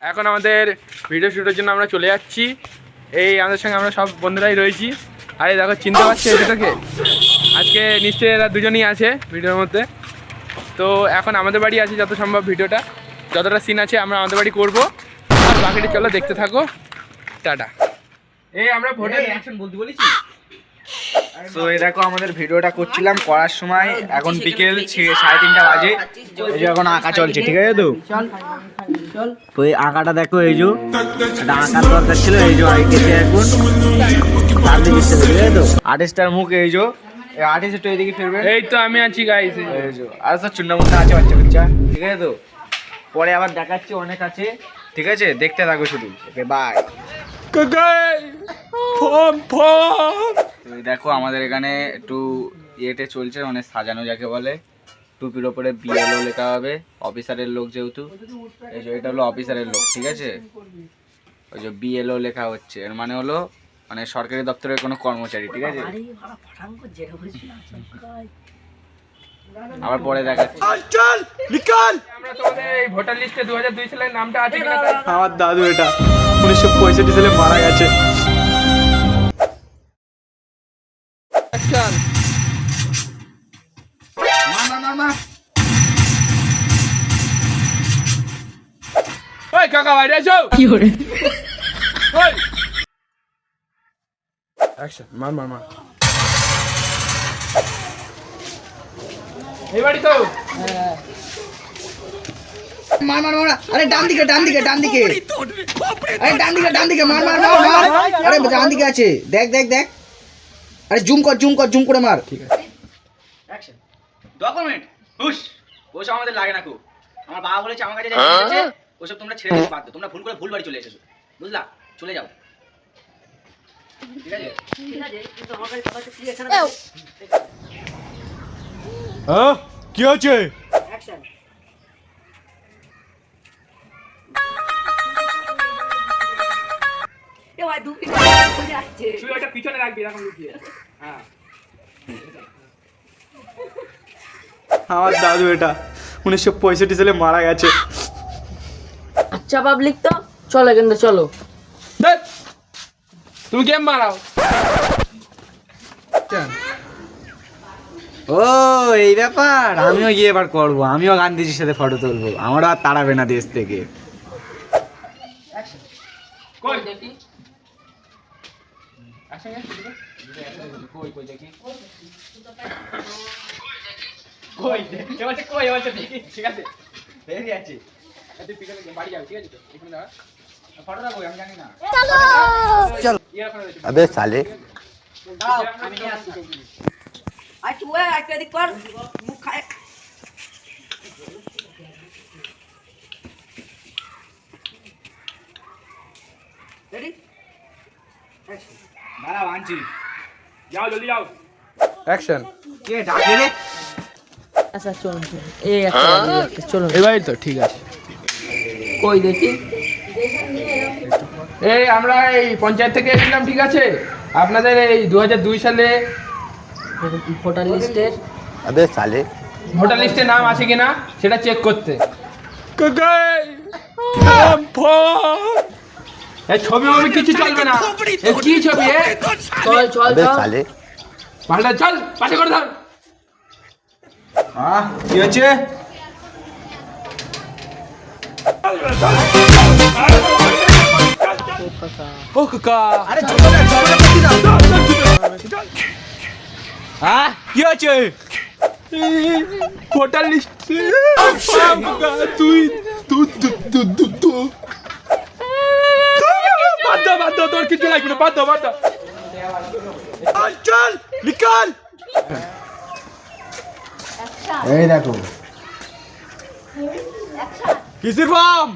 এখন আমাদের ভিডিও শুটের জন্য আমরা চলে যাচ্ছি। এই আমাদের সঙ্গে আমরা সব বন্ধুরাই রয়েছি। আরে দেখো, চিনতে পারছি এটাকে। আজকে নিশ্চয়ই এরা দুজনই আছে ভিডিওর মধ্যে। তো এখন আমাদের বাড়ি আছে, যত সম্ভব ভিডিওটা যতটা সিন আছে আমরা আমাদের বাড়ি করবো। আর বাকিটা চলো দেখতে থাকো। টাটা। এই আমরা ভোটের অ্যাকশন বলতে বলেছি। তো এই দেখো আমাদের ভিডিওটা করছিলাম, করার সময় এখন বিকেল 3:30 বাজে। এই যে এখন আঁকা চলছে, ঠিক আছে? তো এই আঁকাটা দেখো, এই যে এটা আঁকার দরকার ছিল, এই যে আঁকেছে এখন তার দিকে, ঠিক আছে? তো আর্টিস্টার মুখ এই যে আর্টিস্ট একটু এদিকে ফিরবেন। এই তো আমি আছি গাইস, এই যে আর সব চুন্নামুন্না আছে বাচ্চা বাচ্চা, ঠিক আছে? তো পরে আবার দেখাচ্ছি, অনেক আছে, ঠিক আছে? দেখতে থাকো শুধু। Okay bye. দেখো আমাদের এখানে একটু ইয়েতে চলছে, অনেক সাজানো যাকে বলে। টুপির ওপরে বিএলও লেখা হবে, অফিসারের লোক যেহেতু। এই যে এটা হলো অফিসারের লোক, ঠিক আছে? ওই যে বিএলও লেখা হচ্ছে, এর মানে হলো মানে সরকারি দপ্তরের কোনো কর্মচারী, ঠিক আছে? আবার পরে দেখাচ্ছি। আমরা তোমাদের এই ভোটার লিস্টে 2002 সালের নামটা আছে কিনা। আমার দাদু এটা 1965 সালে মারা গেছে। ওই কাকা বাইরে এসো। কি করে? ওই অ্যাকশন, মার মার মার। এই বাড়ি তো মার মার মার। আরে ডান দিকে ডান দিকে ডান দিকে, আরে ডান দিকে ডান দিকে, মার মার মার মার। আরে ডান দিকে আছে, দেখ দেখ দেখ। আরে জুম কর জুম কর, জুম করে মার। ঠিক আছে, অ্যাকশন। ডকুমেন্ট হুশ। ওসব আমাদের লাগে না খুব। আমার বাবা বলেছে আমার কাছে যাচ্ছে, ওসব তোমরা ছেড়ে দিতে বাধ্য। তোমরা ভুল করে ভুল বাড়ি চলে এসেছো, বুঝলা? চলে যাও, ঠিক আছে? ঠিক আছে, কিন্তু আমার কাছে কথা কি এখানে? হ্যাঁ কি আছে? অ্যাকশন। এ ভাই দু মিনিট চলে আসছে। তুই ওটা পিছনে রাখবি, এরকম লুকিয়ে। হ্যাঁ, আমার দাদু এটা 1965 সালে মারা গেছে। আচ্ছা পাবলিক, তো চলো কিন্তু চলো। দেখ তুমি গেম মারাও। ও এই ব্যাপার, আমিও গিয়ে এবার করবো, আমিও গান্ধীজির সাথে ফটো তুলবো, আমারও আর তাড়াবে না দেশ থেকে। কই দেখি? অ্যাকশন কই কই দেখি? কই দেখি? এবারে কই এবারে দেখি, ঠিক আছে? বেরিয়ে আছে। তুই পিছনে বাড়ি যাবি, ঠিক আছে? তো এখানে দাঁড়া। ফটোটা কই আমি জানি না। আবে সালে দাও আমি নিয়ে আসছি। আই তুই আই কে দেখ কর মুখ খায়। Ready action. দাঁড়াও আনছি। যাও জলদি যাও। অ্যাকশন। কে ডাকে রে? আচ্ছা চলুন এই একটা চলুন। এবারে তো ঠিক আছে। কই দেখি? এই আমরা এই পঞ্চায়েত থেকে এসেছিলাম, ঠিক আছে? আপনাদের এই 2002 সালে ভোটার লিস্টের আবে সালে ভোটার লিস্টে নাম আছে কিনা সেটা চেক করতে। এই ছবি মবি কিছু চলবে না। এই কি ছবি? চল চল চল। সালে পাল্টা চল, পাশে করে ধর। কি হচ্ছে? ও কাকা, আরে কি হচ্ছে? ভোটার লিস্ট তুই বাদ দাও বাদ দাও, তোর কিছু লাগবে না, বাদ দাও বাদ দাও। চল নিকাল। এই দেখো কিসের ফর্ম?